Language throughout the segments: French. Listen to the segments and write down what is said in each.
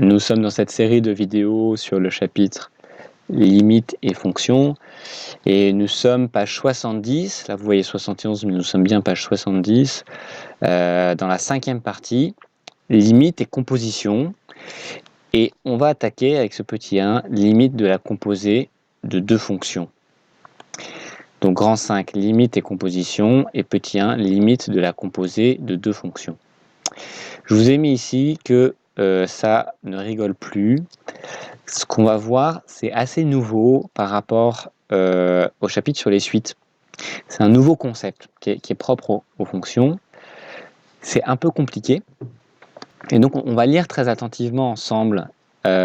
Nous sommes dans cette série de vidéos sur le chapitre limites et fonctions et nous sommes page 70, là vous voyez 71 mais nous sommes bien page 70, dans la 5e partie, limites et composition, et on va attaquer avec ce petit 1, limite de la composée de deux fonctions. Donc grand 5, limite et composition, et petit 1, limite de la composée de deux fonctions. Je vous ai mis ici que ça ne rigole plus. Ce qu'on va voir, c'est assez nouveau par rapport au chapitre sur les suites. C'est un nouveau concept qui est propre aux fonctions. C'est un peu compliqué. Et donc, on va lire très attentivement ensemble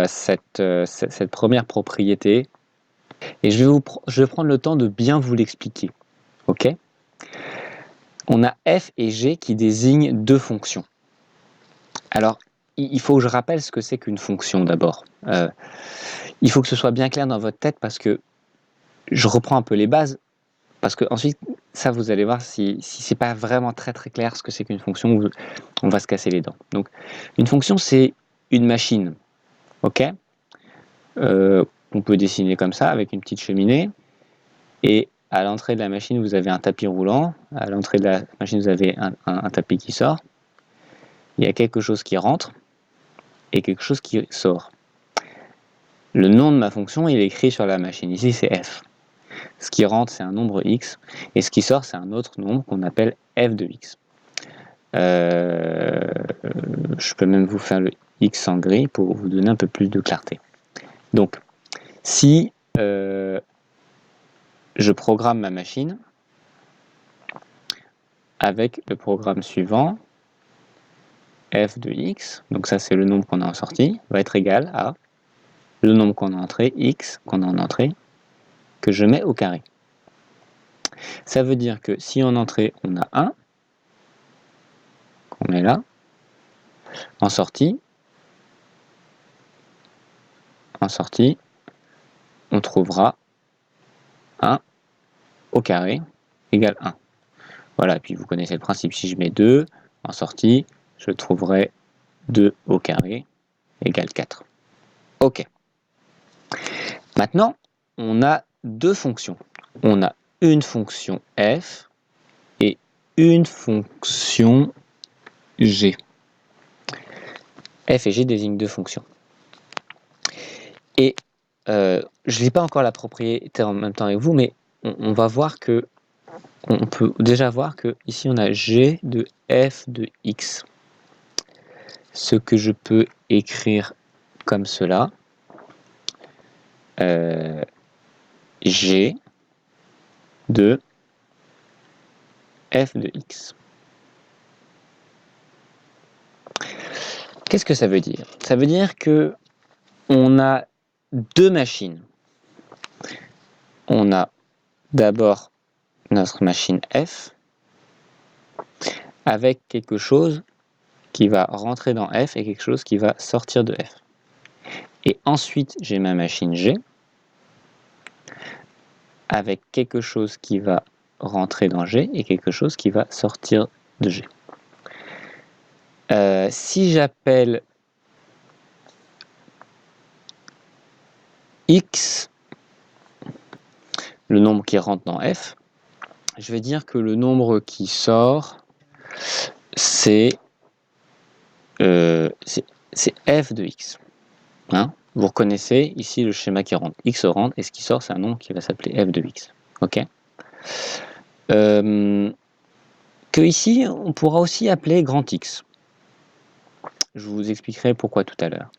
cette première propriété. Et je vais prendre le temps de bien vous l'expliquer. Ok ? On a f et g qui désignent deux fonctions. Alors, il faut que je rappelle ce que c'est qu'une fonction d'abord. Il faut que ce soit bien clair dans votre tête parce que je reprends un peu les bases. Parce que ensuite, ça vous allez voir, si c'est pas vraiment très très clair ce que c'est qu'une fonction, on va se casser les dents. Donc, une fonction, c'est une machine, ok, on peut dessiner comme ça avec une petite cheminée. Et à l'entrée de la machine, vous avez un tapis roulant. À l'entrée de la machine, vous avez un tapis qui sort. Il y a quelque chose qui rentre et quelque chose qui sort. Le nom de ma fonction, il est écrit sur la machine. Ici, c'est f. Ce qui rentre, c'est un nombre x, et ce qui sort, c'est un autre nombre qu'on appelle f de x. Je peux même vous faire le x en gris pour vous donner un peu plus de clarté. Donc, si je programme ma machine avec le programme suivant, f de x, donc ça c'est le nombre qu'on a en sortie, va être égal à le nombre qu'on a en entrée, x qu'on a en entrée, que je mets au carré. Ça veut dire que si en entrée on a 1, qu'on met là, en sortie, on trouvera 1 au carré égale 1. Voilà, puis vous connaissez le principe, si je mets 2 en sortie, je trouverai 2 au carré égale 4. Ok. Maintenant, on a deux fonctions. On a une fonction f et une fonction g. F et g désignent deux fonctions. Et je ne lis pas encore la propriété en même temps avec vous, mais on va voir que on peut déjà voir que ici on a g de f de x. Ce que je peux écrire comme cela. G de f de x. Qu'est-ce que ça veut dire ? Ça veut dire que on a deux machines. On a d'abord notre machine f avec quelque chose qui va rentrer dans f et quelque chose qui va sortir de f. Et ensuite, j'ai ma machine g avec quelque chose qui va rentrer dans g et quelque chose qui va sortir de g. Si j'appelle x le nombre qui rentre dans f, je vais dire que le nombre qui sort, c'est f de x. Hein, vous reconnaissez ici le schéma qui rentre. X rentre et ce qui sort, c'est un nombre qui va s'appeler f de x. Ok. Que ici, on pourra aussi appeler grand X. Je vous expliquerai pourquoi tout à l'heure.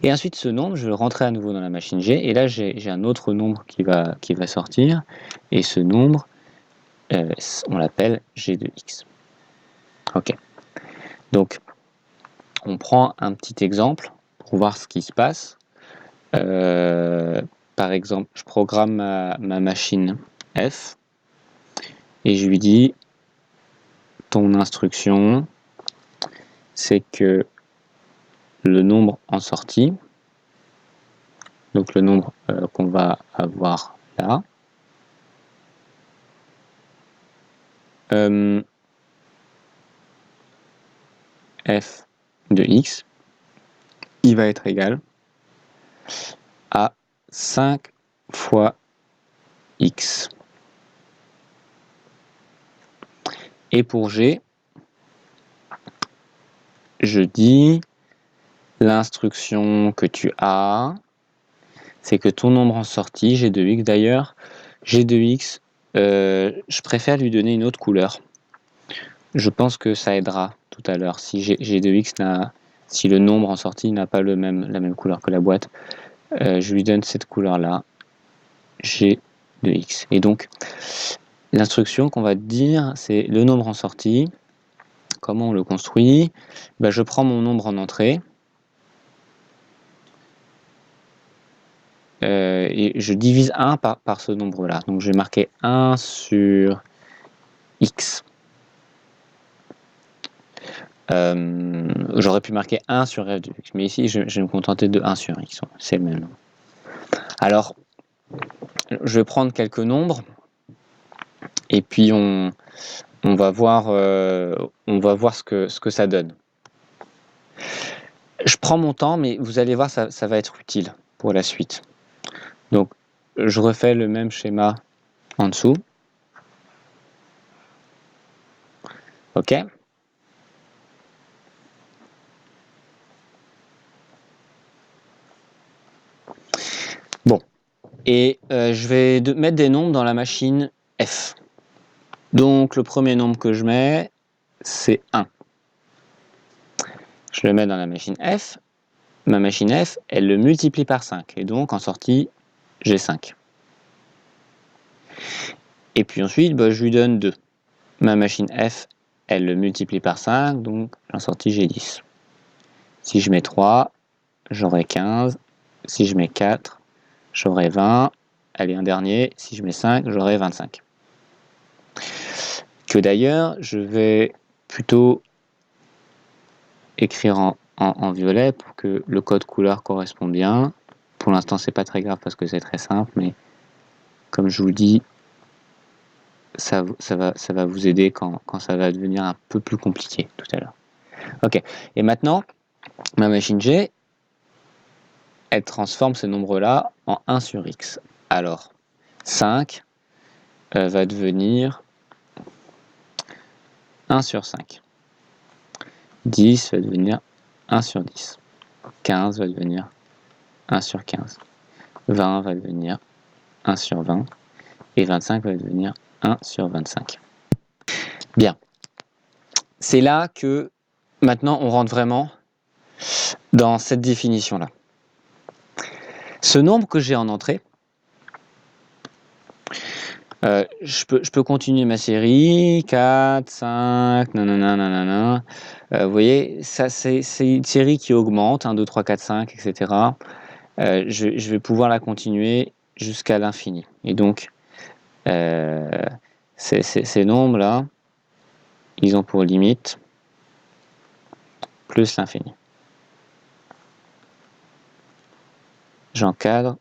Et ensuite, ce nombre, je vais le rentrer à nouveau dans la machine G. Et là, j'ai un autre nombre qui va sortir. Et ce nombre, on l'appelle G de X. Ok. Donc, on prend un petit exemple pour voir ce qui se passe. Par exemple, je programme ma machine F. Et je lui dis, ton instruction, c'est que le nombre en sortie, donc le nombre qu'on va avoir là, f de x, il va être égal à 5 fois x. Et pour g, je dis l'instruction que tu as, c'est que ton nombre en sortie, g de x d'ailleurs, g de x, je préfère lui donner une autre couleur. Je pense que ça aidera tout à l'heure. Si g de x si le nombre en sortie n'a pas la même couleur que la boîte, je lui donne cette couleur-là, g de x. Et donc, l'instruction qu'on va te dire, c'est le nombre en sortie. Comment on le construit? Je prends mon nombre en entrée, et je divise 1 par ce nombre-là. Donc je vais marquer 1 sur x. J'aurais pu marquer 1 sur f de x, mais ici je vais me contenter de 1 sur x. C'est le même nombre. Alors, je vais prendre quelques nombres, et puis on va voir ce que ça donne. Je prends mon temps, mais vous allez voir, ça va être utile pour la suite. Donc, je refais le même schéma en dessous. OK. Bon. Et je vais mettre des nombres dans la machine f. Donc, le premier nombre que je mets, c'est 1. Je le mets dans la machine f. Ma machine f, elle le multiplie par 5. Et donc, en sortie, j'ai 5. Et puis ensuite, je lui donne 2. Ma machine f, elle le multiplie par 5. Donc, en sortie, j'ai 10. Si je mets 3, j'aurai 15. Si je mets 4, j'aurai 20. Allez, un dernier. Si je mets 5, j'aurai 25. Que d'ailleurs, je vais plutôt écrire en violet pour que le code couleur corresponde bien. Pour l'instant, c'est pas très grave parce que c'est très simple, mais comme je vous le dis, ça va vous aider quand ça va devenir un peu plus compliqué tout à l'heure. Ok, et maintenant, ma machine G, elle transforme ces nombres-là en 1 sur x. Alors, 5 va devenir 1 sur 5. 10 va devenir 1 sur 10. 15 va devenir 1 sur 15. 20 va devenir 1 sur 20. Et 25 va devenir 1 sur 25. Bien. C'est là que maintenant on rentre vraiment dans cette définition-là. Ce nombre que j'ai en entrée, je peux continuer ma série, 4, 5, nanana. Vous voyez, ça c'est une série qui augmente, 1, 2, 3, 4, 5, etc. Je vais pouvoir la continuer jusqu'à l'infini. Et donc, ces nombres-là, ils ont pour limite plus l'infini. J'encadre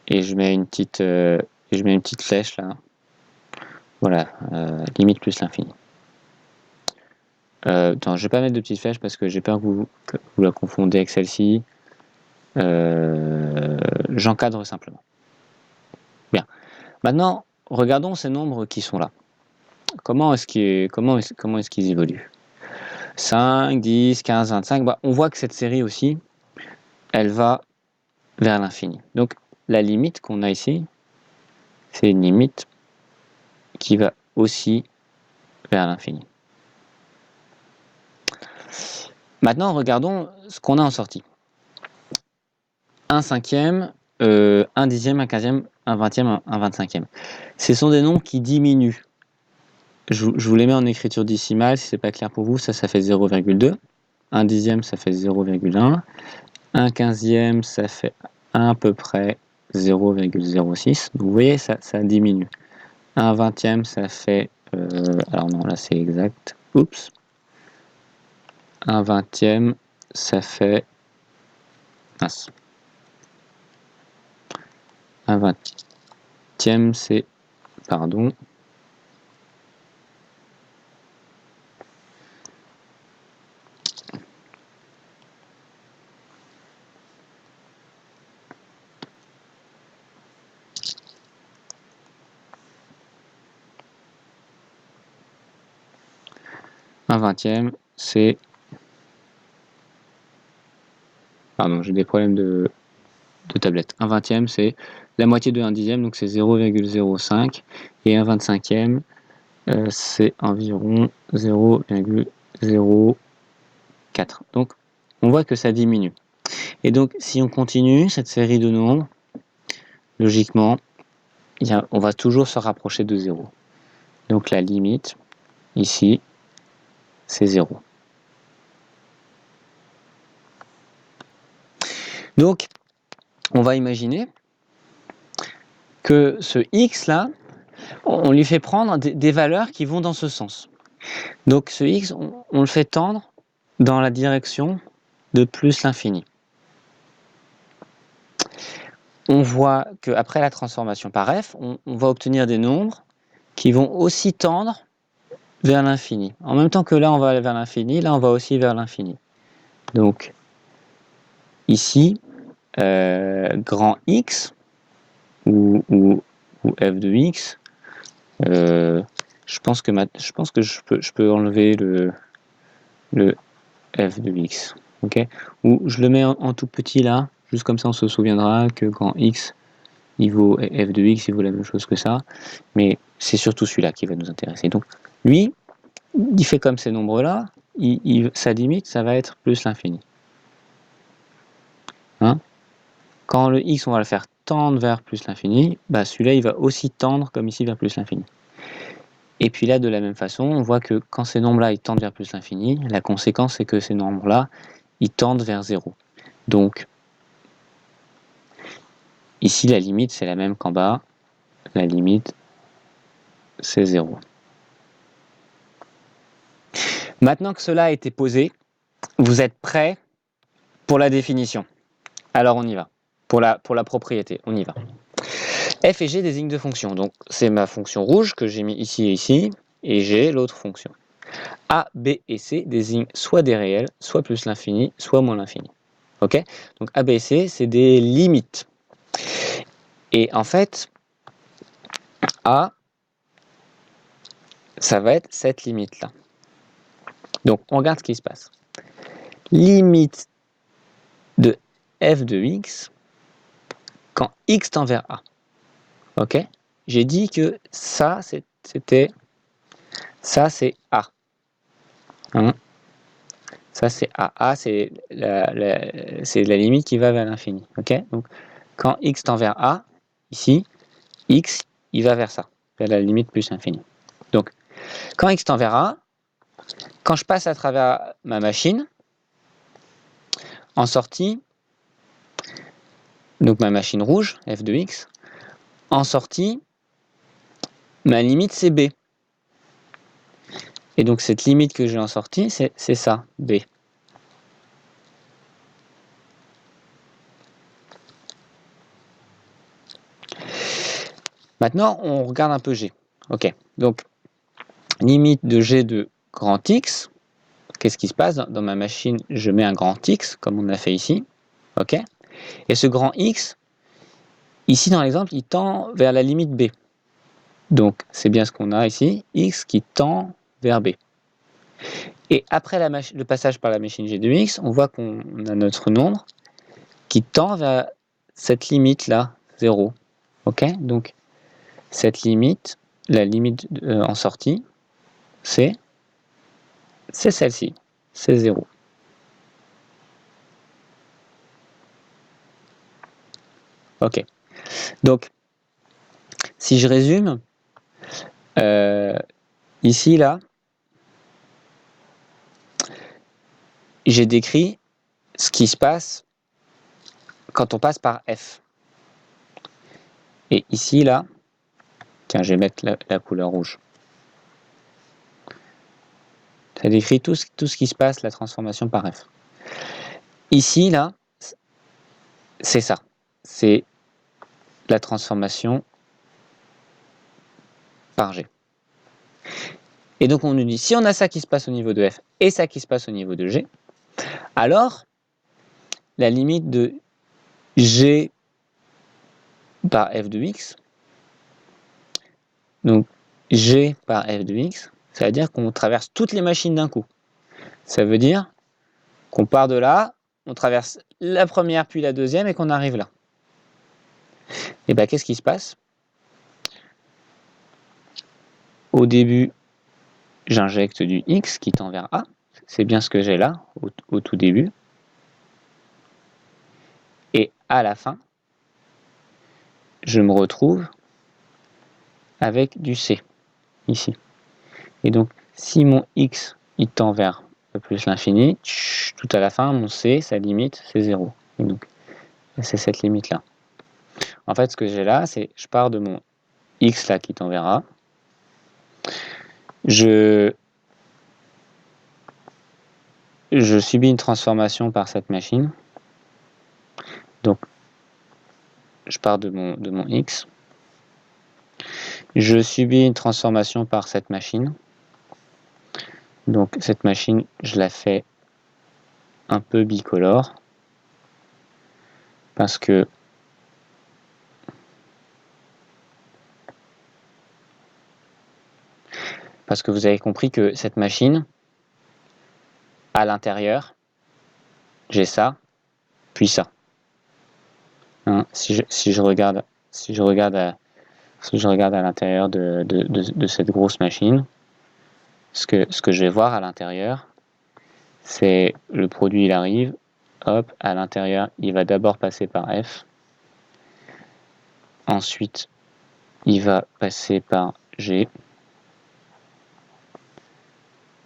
et je mets une petite flèche là. Voilà, limite plus l'infini. Attends, je vais pas mettre de petite flèche parce que j'ai peur que vous la confondez avec celle-ci. J'encadre simplement. Bien. Maintenant, regardons ces nombres qui sont là. Comment est-ce qu'ils évoluent? 5, 10, 15, 25. On voit que cette série aussi, elle va vers l'infini. Donc, la limite qu'on a ici, c'est une limite qui va aussi vers l'infini. Maintenant, regardons ce qu'on a en sortie. 1 cinquième, 1 dixième, 1 quinzième, 1 vingtième, 1 25e. Ce sont des nombres qui diminuent. Je vous les mets en écriture décimale, si ce n'est pas clair pour vous, ça fait 0,2. 1 dixième, ça fait 0,1. 1 quinzième, ça fait à peu près 0,06. Donc vous voyez, ça diminue. 1 vingtième, ça fait... alors non, là c'est exact. Oups. 1 vingtième, ça fait... Mince. 1 vingtième, c'est... Pardon. 1/20, c'est... Pardon, j'ai des problèmes de tablette. 1/20, c'est la moitié de 1/10, donc c'est 0,05. Et 1/25, c'est environ 0,04. Donc, on voit que ça diminue. Et donc, si on continue cette série de nombres, logiquement, on va toujours se rapprocher de 0. Donc, la limite, ici, c'est 0. Donc, on va imaginer que ce x-là, on lui fait prendre des valeurs qui vont dans ce sens. Donc, ce x, on le fait tendre dans la direction de plus l'infini. On voit qu'après la transformation par f, on va obtenir des nombres qui vont aussi tendre vers l'infini. En même temps que là, on va aller vers l'infini, là, on va aussi vers l'infini. Donc, ici, grand X, ou f de x, je pense que je peux enlever le f de x. Okay, ou je le mets en tout petit là, juste comme ça on se souviendra que grand X, il vaut f de x, il vaut la même chose que ça, mais c'est surtout celui-là qui va nous intéresser. Donc, lui, il fait comme ces nombres-là, sa limite, ça va être plus l'infini. Hein? Quand le x, on va le faire tendre vers plus l'infini, bah celui-là, il va aussi tendre, comme ici, vers plus l'infini. Et puis là, de la même façon, on voit que quand ces nombres-là, ils tendent vers plus l'infini, la conséquence, c'est que ces nombres-là, ils tendent vers 0. Donc, ici, la limite, c'est la même qu'en bas. La limite, c'est 0. Maintenant que cela a été posé, vous êtes prêts pour la définition. Alors, on y va. Pour la propriété, on y va. F et G désignent deux fonctions. Donc, c'est ma fonction rouge que j'ai mis ici et ici, et G, l'autre fonction. A, B et C désignent soit des réels, soit plus l'infini, soit moins l'infini. Ok? Donc, A, B et C, c'est des limites. Et en fait, A, ça va être cette limite-là. Donc, on regarde ce qui se passe. Limite de f de x quand x tend vers A. Ok? J'ai dit que ça, c'est A. Hein? Ça, c'est A. A, c'est la limite qui va vers l'infini. Ok? Donc, quand x tend vers A, ici, x, il va vers ça, vers la limite plus l'infini. Donc, quand x tend vers A, quand je passe à travers ma machine, en sortie, donc ma machine rouge, f de x, en sortie, ma limite c'est b. Et donc cette limite que j'ai en sortie, c'est ça, b. Maintenant, on regarde un peu g. Ok, donc limite de g de grand X, qu'est-ce qui se passe? Dans ma machine, je mets un grand X, comme on a fait ici. Ok, et ce grand X, ici dans l'exemple, il tend vers la limite b. Donc c'est bien ce qu'on a ici, X qui tend vers b. Et après le passage par la machine g de x, on voit qu'on a notre nombre qui tend vers cette limite-là, 0. Ok, donc cette limite, la limite en sortie, c'est celle-ci, c'est 0. Ok, donc si je résume, ici, là, j'ai décrit ce qui se passe quand on passe par f. Et ici, là, tiens, je vais mettre la couleur rouge. Ça décrit tout ce qui se passe, la transformation par f. Ici, là, c'est ça. C'est la transformation par g. Et donc, on nous dit, si on a ça qui se passe au niveau de f et ça qui se passe au niveau de g, alors, la limite de g par f de x, donc g par f de x, Ça veut dire qu'on traverse toutes les machines d'un coup. Ça veut dire qu'on part de là, on traverse la première puis la deuxième et qu'on arrive là. Et bien, qu'est-ce qui se passe? Au début, j'injecte du X qui tend vers A. C'est bien ce que j'ai là, au tout début. Et à la fin, je me retrouve avec du C, ici. Et donc, si mon X, il tend vers plus l'infini, tout à la fin, mon C, sa limite, c'est 0. Et donc, c'est cette limite-là. En fait, ce que j'ai là, c'est je pars de mon X là qui tend vers A. Je subis une transformation par cette machine. Donc, je pars de mon X. Je subis une transformation par cette machine. Donc, cette machine, je la fais un peu bicolore. Parce que vous avez compris que cette machine, à l'intérieur, j'ai ça, puis ça. Hein, si je regarde à l'intérieur de cette grosse machine, ce que je vais voir à l'intérieur, c'est le produit, il arrive, hop, à l'intérieur, il va d'abord passer par F, ensuite, il va passer par G.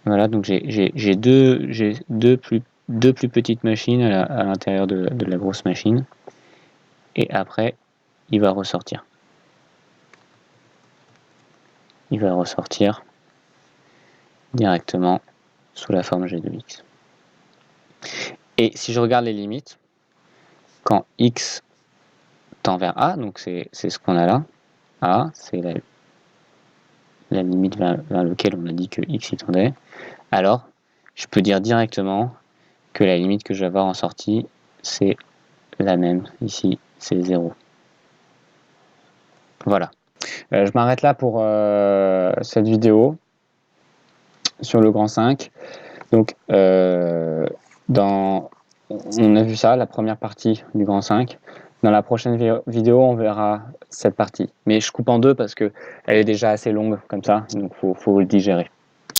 Voilà, donc j'ai deux plus petites machines à l'intérieur de la grosse machine, et après, il va ressortir. Il va ressortir directement sous la forme G de X. Et si je regarde les limites, quand X tend vers A, donc c'est ce qu'on a là, A, c'est la limite vers laquelle on a dit que X y tendait, alors je peux dire directement que la limite que je vais avoir en sortie, c'est la même, ici, c'est 0. Voilà. Je m'arrête là pour cette vidéo sur le grand 5. Donc, on a vu ça, la première partie du grand 5. Dans la prochaine vidéo, on verra cette partie. Mais je coupe en deux parce qu'elle est déjà assez longue comme ça, donc il faut le digérer.